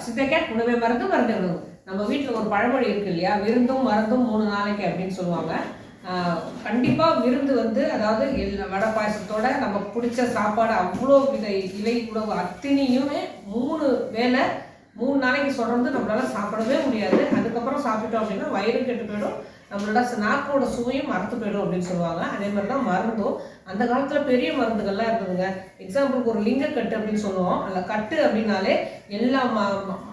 சித்தக்கேட் உணவே மருந்து மருந்து உணவு. நம்ம வீட்டில் ஒரு பழமொழி இருக்கு இல்லையா, விருந்தும் மருந்தும் 3 நாளைக்கு அப்படின்னு சொல்லுவாங்க. கண்டிப்பாக விருந்து வந்து அதாவது வடை பாயசத்தோட நமக்கு பிடிச்ச சாப்பாடு அவ்வளோ வித இலை உணவு அத்தனையுமே 3 வேளை 3 நாளைக்கு சொல்கிறது நம்மளால சாப்பிடவே முடியாது. அதுக்கப்புறம் சாப்பிட்டோம் அப்படின்னா வயிறு கெட்டு போயிடும், நம்மளோட நாக்கோட சுவையும் மறந்து போயிடும் அப்படின்னு சொல்லுவாங்க. அதே மாதிரி தான் மருந்தும். அந்த காலத்தில் பெரிய மருந்துகள்லாம் இருந்ததுங்க. எக்ஸாம்பிளுக்கு ஒரு லிங்கக்கட்டு அப்படின்னு சொல்லுவோம். அந்த கட்டு அப்படின்னாலே எல்லாம்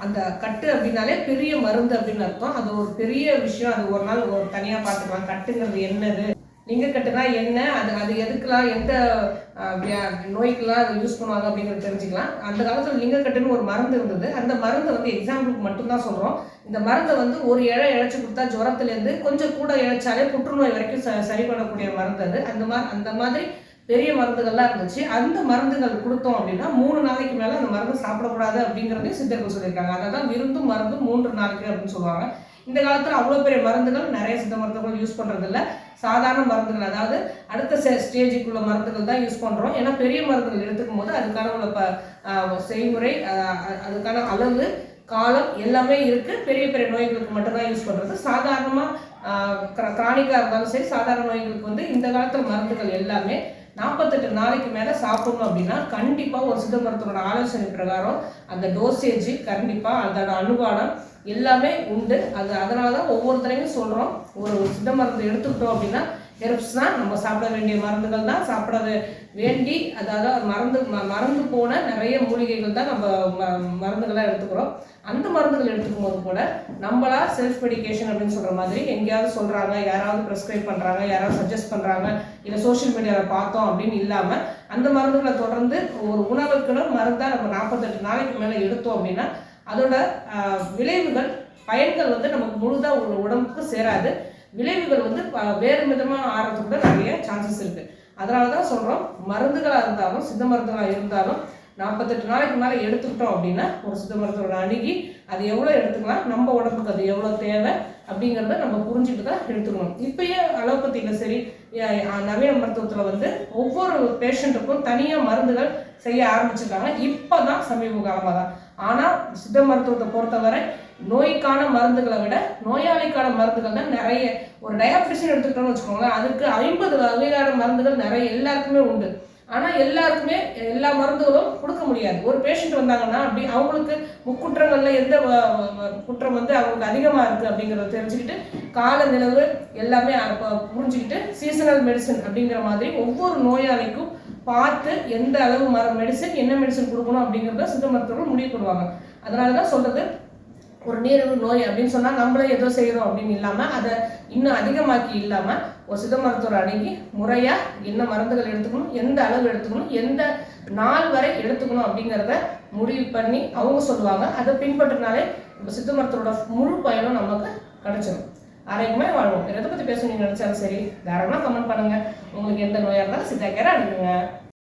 அந்த கட்டு அப்படின்னாலே பெரிய மருந்து அப்படின்னு அர்த்தம். அது ஒரு பெரிய விஷயம். அது ஒரு நாள் ஒரு தனியாக பார்த்துக்கலாம். கட்டுங்கிறது என்னது, லிங்கக்கட்டுனா என்ன, அது எதுக்கெல்லாம் எந்த நோய்க்கெல்லாம் அதை யூஸ் பண்ணுவாங்க அப்படிங்கிறது தெரிஞ்சுக்கலாம். அந்த காலத்தில் லிங்கக்கட்டுன்னு ஒரு மருந்து இருந்தது. அந்த மருந்தை வந்து எக்ஸாம்பிளுக்கு மட்டும்தான் சொல்கிறோம். இந்த மருந்தை வந்து ஒரு இழைச்சி கொடுத்தா ஜுரத்துலேருந்து கொஞ்சம் கூட இழைச்சாலே புற்றுநோய் வரைக்கும் சரி பண்ணக்கூடிய மருந்து அது. அந்த மாதிரி பெரிய மருந்துகள்லாம் இருந்துச்சு. அந்த மருந்துகள் கொடுத்தோம் அப்படின்னா 3 நாளைக்கு மேலே அந்த மருந்து சாப்பிடக்கூடாது அப்படிங்கிறதையும் சித்தர்கள் சொல்லியிருக்காங்க. அதை தான் விருந்தும் மருந்தும் 3 நாளைக்கு அப்படின்னு சொல்லுவாங்க. இந்த காலத்தில் அவ்வளோ பெரிய மருந்துகள் நிறைய சித்த மருந்துகள் யூஸ் பண்ணுறதில்ல. சாதாரண மருந்துகள், அதாவது அடுத்த ஸ்டேஜுக்குள்ள மருந்துகள் தான் யூஸ் பண்ணுறோம். ஏன்னா பெரிய மருந்துகள் எடுத்துக்கும் போது அதுக்கான உள்ள செய்முறை, அதுக்கான அளவு, காலம் எல்லாமே இருக்குது. பெரிய பெரிய நோய்களுக்கு மட்டும்தான் யூஸ் பண்ணுறது. சாதாரணமாக கிரானிக்காக இருந்தாலும் சரி, சாதாரண நோய்களுக்கு வந்து இந்த காலத்தில் மருந்துகள் எல்லாமே 48 நாளைக்கு மேலே சாப்பிடணும் அப்படின்னா கண்டிப்பாக ஒரு சித்த மருத்துவரோட ஆலோசனை பிரகாரம் அந்த டோசேஜ் கண்டிப்பாக அதோட அனுபானம் எல்லாமே உண்டு. அதனால தான் ஒவ்வொருத்தரையும் சொல்கிறோம், ஒரு சித்த மருந்து எடுத்துக்கிட்டோம் அப்படின்னா ஹெர்ப்ஸ்னால் நம்ம சாப்பிட வேண்டிய மருந்துகள் தான் சாப்பிட வேண்டி, அதாவது மறந்து போன நிறைய மூலிகைகள் தான் நம்ம மருந்துகளாக எடுத்துக்கிறோம். அந்த மருந்துகள் எடுத்துக்கும் போது கூட நம்மளா செல்ஃப் மெடிக்கேஷன் அப்படின்னு சொல்கிற மாதிரி எங்கேயாவது சொல்கிறாங்க, யாராவது ப்ரெஸ்கிரைப் பண்ணுறாங்க, யாராவது சஜஸ்ட் பண்ணுறாங்க, இல்லை சோஷியல் மீடியாவில் பார்த்தோம் அப்படின்னு இல்லாமல் அந்த மருந்துகளை தொடர்ந்து ஒரு உணவுக்குன்னு மருந்தாக நம்ம 48 நாளைக்கு மேலே எடுத்தோம் அப்படின்னா அதோட விளைவுகள், பயன்கள் வந்து நமக்கு முழுதாக உடம்புக்கு சேராது. விளைவுகள் வந்து வேறு விதமாக ஆகிறதுக்கு நிறைய சான்சஸ் இருக்குது. அதனால தான் சொல்கிறோம், மருந்துகளாக இருந்தாலும் சித்த மருந்துகளாக இருந்தாலும் 48 நாளைக்கு மேலே எடுத்துக்கிட்டோம் அப்படின்னா ஒரு சித்த மருத்துவரோட அணுகி அது எவ்வளோ எடுத்துக்கலாம், நம்ம உடம்புக்கு அது எவ்வளோ தேவை அப்படிங்கிறத நம்ம புரிஞ்சுட்டு தான் எடுத்துக்கணும். இப்பயே அலோபதியில் சரி, நவீன மருத்துவத்தில் வந்து ஒவ்வொரு பேஷண்ட்டுக்கும் தனியாக மருந்துகள் செய்ய ஆரம்பிச்சிருக்காங்க. இப்போ தான் சமீப காலமாக தான். ஆனால் சித்த மருத்துவத்தை பொறுத்தவரை நோய்க்கான மருந்துகளை விட நோயாளிக்கான மருந்துகள் தான் நிறைய. ஒரு டயாபிட்டிஷன் எடுத்துக்கிட்டோம்னு வச்சுக்கோங்களேன், அதுக்கு 50 வகையான மருந்துகள் நிறைய எல்லாருக்குமே உண்டு. ஆனால் எல்லாருக்குமே எல்லா மருந்துகளும் கொடுக்க முடியாது. ஒரு பேஷண்ட் வந்தாங்கன்னா அப்படி அவங்களுக்கு முக்குற்றங்களில் எந்த குற்றம் வந்து அவங்களுக்கு அதிகமாக இருக்குது அப்படிங்கிறத தெரிஞ்சுக்கிட்டு கால நிலவு எல்லாமே புரிஞ்சுக்கிட்டு சீசனல் மெடிசன் அப்படிங்கிற மாதிரி ஒவ்வொரு நோயாளிக்கும் பார்த்து எந்த அளவு மெடிசன் என்ன மெடிசன் கொடுக்கணும் அப்படிங்கிறத சித்த மருத்துவர்கள் முடிவு பண்ணுவாங்க. அதனால தான் சொல்கிறது, ஒரு நீரிழிவு நோய் அப்படின்னு சொன்னால் நம்மளே ஏதோ செய்கிறோம் அப்படின்னு இல்லாமல் அதை இன்னும் அதிகமாக்கி இல்லாமல் ஒரு சித்த மருத்துவர் அணுகி முறையாக என்ன மருந்துகள் எடுத்துக்கணும், எந்த அளவு எடுத்துக்கணும், எந்த நாள் வரை எடுத்துக்கணும் அப்படிங்கிறத முடிவு பண்ணி அவங்க சொல்லுவாங்க. அதை பின்பற்றினாலே இப்போ சித்த மருத்துவரோட முழு பயனும் நமக்கு கிடைச்சிடும். ஆரோக்கியமாக வாழ்வோம். எதை பற்றி பேசணும்னு நினச்சாலும் சரி, தாராளமாக கமெண்ட் பண்ணுங்கள். உங்களுக்கு எந்த நோயாக இருந்தாலும் சித்தா கேரை அணுகுங்க.